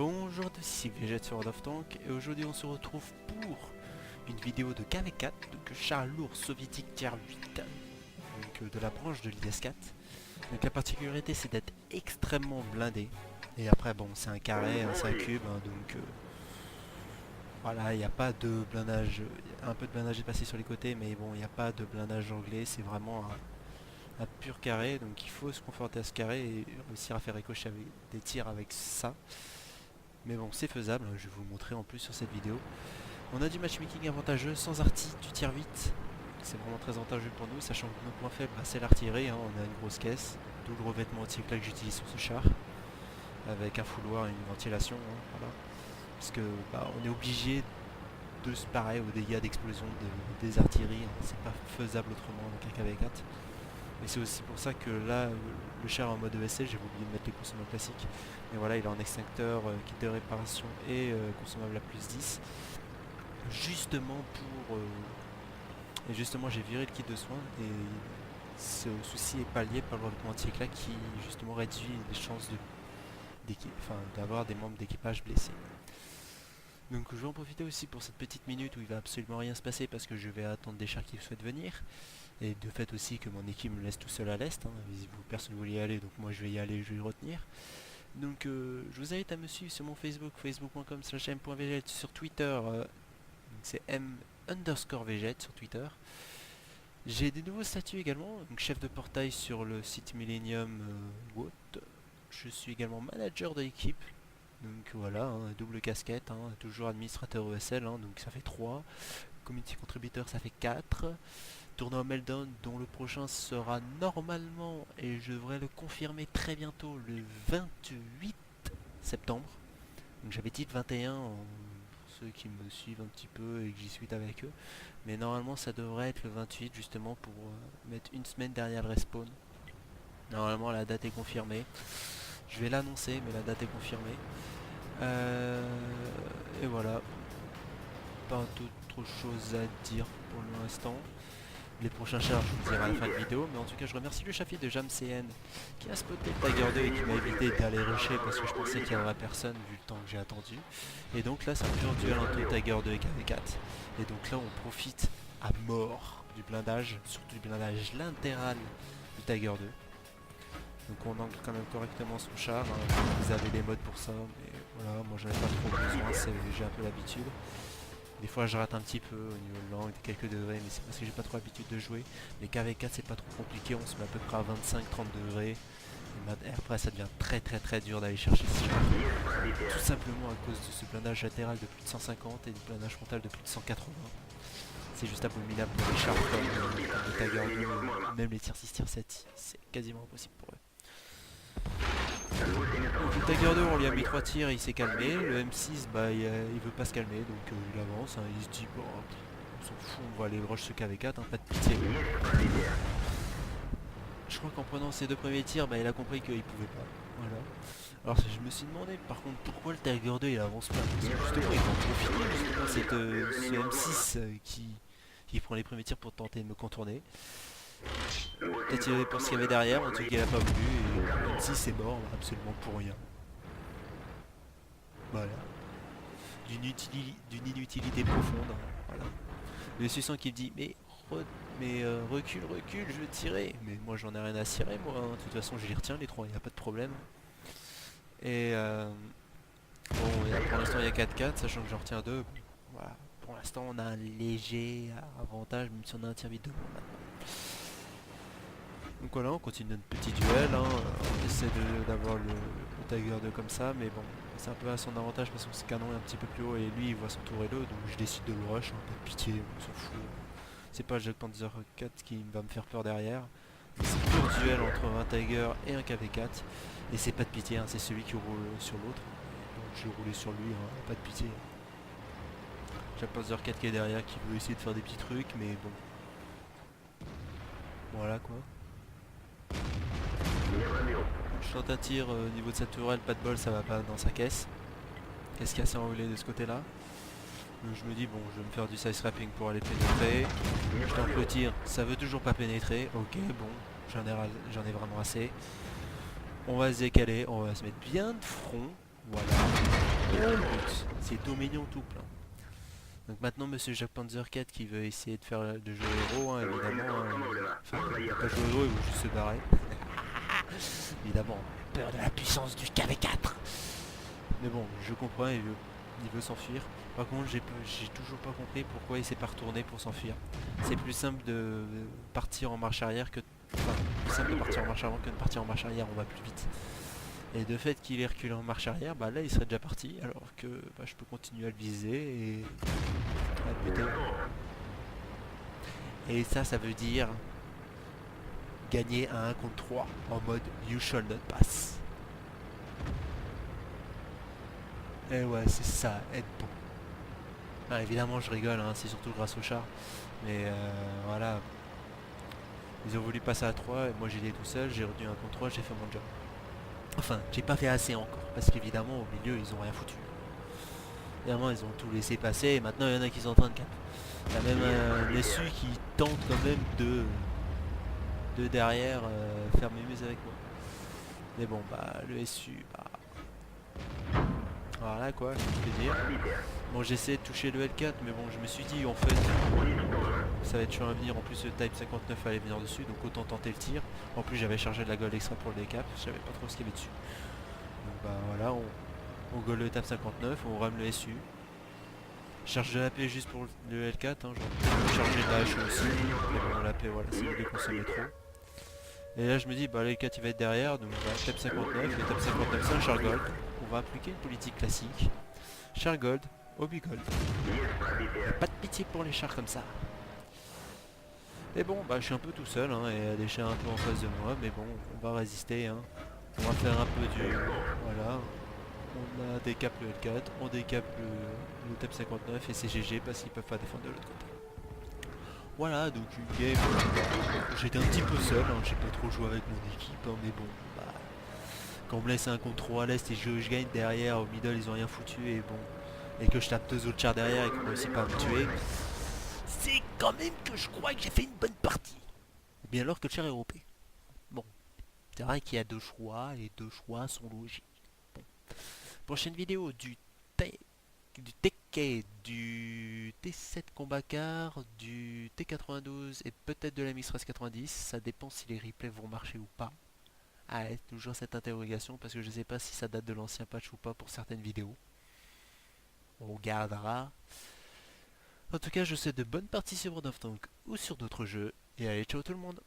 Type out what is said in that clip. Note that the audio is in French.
Bonjour, ici Végète sur World of Tanks et aujourd'hui on se retrouve pour une vidéo de KV4, donc char lourd soviétique tier 8, donc de la branche de l'IS-4. Donc la particularité c'est d'être extrêmement blindé. Et après bon c'est un carré, c'est un cube, donc voilà, il n'y a pas de blindage, un peu de blindage est passé sur les côtés mais bon il n'y a pas de blindage anglais, c'est vraiment un pur carré, donc il faut se conforter à ce carré et réussir à faire ricocher avec des tirs avec ça. Mais bon, c'est faisable, je vais vous le montrer en plus sur cette vidéo. On a du matchmaking avantageux, sans arty, du tier 8. C'est vraiment très avantageux pour nous, sachant que notre point faible, c'est l'artillerie. On a une grosse caisse, d'où le revêtement anti-éclat que j'utilise sur ce char. Avec un fouloir et une ventilation, voilà. Parce que on est obligé de se parer aux dégâts d'explosion des artilleries. C'est pas faisable autrement avec un KV4. Mais c'est aussi pour ça que là, le char en mode ESL, j'ai oublié de mettre les consommables classiques. Mais voilà, il est en extincteur, kit de réparation et consommable à plus 10. Justement pour... et justement j'ai viré le kit de soins et ce souci est pallié par le revêtement anti-éclat qui justement réduit les chances d'avoir des membres d'équipage blessés. Donc je vais en profiter aussi pour cette petite minute où il va absolument rien se passer parce que je vais attendre des chars qui souhaitent venir. Et de fait aussi que mon équipe me laisse tout seul à l'est, personne ne voulait y aller donc moi je vais y aller, je vais y retenir. Donc je vous invite à me suivre sur mon Facebook, facebook.com/m.vegette, sur Twitter, c'est m_vegette sur Twitter. J'ai des nouveaux statuts également, donc chef de portail sur le site Millennium Watt. Je suis également manager de l'équipe, donc voilà, double casquette, toujours administrateur ESL, donc ça fait 3. Community contributeur ça fait 4. Tournoi Meltdown dont le prochain sera normalement, et je devrais le confirmer très bientôt, le 28 septembre. Donc j'avais dit le 21 pour ceux qui me suivent un petit peu et que j'y suis avec eux. Mais normalement ça devrait être le 28 justement pour mettre une semaine derrière le respawn. Normalement la date est confirmée. Je vais l'annoncer mais la date est confirmée. Et voilà. Pas d'autre chose à dire pour l'instant. Les prochains chars, je vous dirai à la fin de vidéo, mais en tout cas je remercie le chafier de JamCN qui a spoté le Tiger 2 et qui m'a évité d'aller rusher parce que je pensais qu'il n'y aurait personne vu le temps que j'ai attendu. Et donc là c'est un pur duel entre Tiger 2 et KV4. Et donc là on profite à mort du blindage, surtout du blindage latéral du Tiger 2. Donc on angle quand même correctement son char, vous avez les modes pour ça, mais voilà, moi j'en ai pas trop besoin, j'ai un peu l'habitude. Des fois je rate un petit peu au niveau de l'angle, quelques degrés, mais c'est parce que j'ai pas trop l'habitude de jouer. Les KV4 c'est pas trop compliqué, on se met à peu près à 25-30 degrés. Et après ça devient très dur d'aller chercher ce char. Tout simplement à cause de ce blindage latéral de plus de 150 et du blindage frontal de plus de 180. C'est juste abominable pour les chars comme le Tiger 2, même les tier 6, tier 7, c'est quasiment impossible pour eux. Donc le Tiger 2 on lui a mis 3 tirs et il s'est calmé, le M6 il veut pas se calmer donc il avance, il se dit bon on s'en fout, on va aller rush ce KV4, pas de pitié. Je crois qu'en prenant ses 2 premiers tirs il a compris qu'il pouvait pas, voilà. Alors je me suis demandé par contre pourquoi le Tiger 2 il avance pas, parce que justement il va en profiter justement ce M6 qui prend les premiers tirs pour tenter de me contourner. Peut-être il pense qu'il y avait derrière, en tout cas il a pas voulu et même si c'est mort absolument pour rien. Voilà. D'une inutilité profonde. Voilà. Le suissant qui me dit recule, je veux tirer. Mais moi j'en ai rien à cirer moi. De toute façon je les retiens les 3, il n'y a pas de problème. Et bon pour l'instant il y a 4-4, sachant que j'en retiens 2. Voilà. Pour l'instant on a un léger avantage, même si on a un tir vite de bon maintenant. Donc voilà, on continue notre petit duel, on essaie d'avoir le Tiger 2 comme ça, mais bon, c'est un peu à son avantage parce que ce canon est un petit peu plus haut et lui il voit son tour et l'eau, donc je décide de le rush, pas de pitié, on s'en fout. C'est pas le Jack Panzer 4 qui va me faire peur derrière. C'est un pur duel entre un Tiger et un KV4, et c'est pas de pitié, c'est celui qui roule sur l'autre, donc j'ai roulé sur lui, pas de pitié. Jack Panzer 4 qui est derrière, qui veut essayer de faire des petits trucs, mais bon. Voilà quoi. Je tente un tir au niveau de sa tourelle, pas de bol, ça va pas dans sa caisse. Qu'est-ce qu'il y a assez enroulé de ce côté là. Donc je me dis bon je vais me faire du side scrapping pour aller pénétrer. Je tente le tir, ça veut toujours pas pénétrer. Ok bon, j'en ai vraiment assez. On va se décaler, on va se mettre bien de front. Voilà. Oh, le but. C'est tout mignon, tout plein. Donc maintenant, Monsieur Jack Panzer 4 qui veut essayer de faire de jouer héros, hein, évidemment. Enfin, il veut pas jouer héros, il veut juste se barrer. Évidemment, peur de la puissance du KV4. Mais bon, je comprends, il veut s'enfuir. Par contre, j'ai toujours pas compris pourquoi il s'est pas retourné pour s'enfuir. C'est plus simple de partir en marche arrière que... Enfin, plus simple de partir en marche avant que de partir en marche arrière, on va plus vite. Et de fait qu'il est reculé en marche arrière, bah là il serait déjà parti, alors que bah, je peux continuer à le viser et à le buter. Et ça veut dire gagner à 1 contre 3 en mode You Shall Not Pass. Et ouais, c'est ça, être bon. Ah, évidemment, je rigole, hein, c'est surtout grâce au char. Mais voilà, ils ont voulu passer à 3 et moi j'ai été tout seul, j'ai retenu 1 contre 3, j'ai fait mon job. Enfin, j'ai pas fait assez encore, parce qu'évidemment, au milieu, ils ont rien foutu. Évidemment, ils ont tout laissé passer et maintenant, il y en a qui sont en train de cap. Il y a même un SU qui tente quand même de derrière faire mémuse avec moi. Mais bon, bah, le SU, bah... Voilà quoi, je peux dire. Bon, j'essaie de toucher le L4, mais bon, je me suis dit, en fait, ça va être sur un venir. En plus, le Type 59 allait venir dessus, donc autant tenter le tir. En plus, j'avais chargé de la gold extra pour le décap, je savais pas trop ce qu'il y avait dessus. Donc bah voilà, on goal le Type 59, on rame le SU. Charge de l'AP juste pour le L4, hein, genre charger de la HE aussi. Mais bon, l'AP, voilà, c'est de consommer trop. Et là, je me dis, bah, le L4 il va être derrière, donc bah, Type 59, et Type 59 c'est un char gold. On va appliquer une politique classique. Char gold, Obi gold. Pas de pitié pour les chars comme ça. Et bon, bah je suis un peu tout seul, hein, et des chars un peu en face de moi, mais bon, on va résister, hein. On va faire un peu du... Voilà. On a décap le L4, on décap le TAP 59 et c'est GG parce qu'ils peuvent pas défendre de l'autre côté. Voilà, donc une game... J'étais un petit peu seul, hein, j'ai pas trop joué avec mon équipe, hein, mais bon, bah... Quand on me laisse un contre 3 à l'est et je gagne derrière, au middle ils ont rien foutu et bon... Et que je tape deux autres chars derrière et qu'on réussit pas à me tuer... C'est quand même que je crois que j'ai fait une bonne partie. Bien alors que le char est OP. Bon, c'est vrai qu'il y a deux choix et deux choix sont logiques. Bon. Prochaine vidéo du TK, du T7 combat car, du T92 et peut-être de la Mix 90. Ça dépend si les replays vont marcher ou pas. Ah, toujours cette interrogation parce que je sais pas si ça date de l'ancien patch ou pas pour certaines vidéos. On regardera. En tout cas, je vous souhaite de bonnes parties sur World of Tanks ou sur d'autres jeux. Et allez, ciao tout le monde!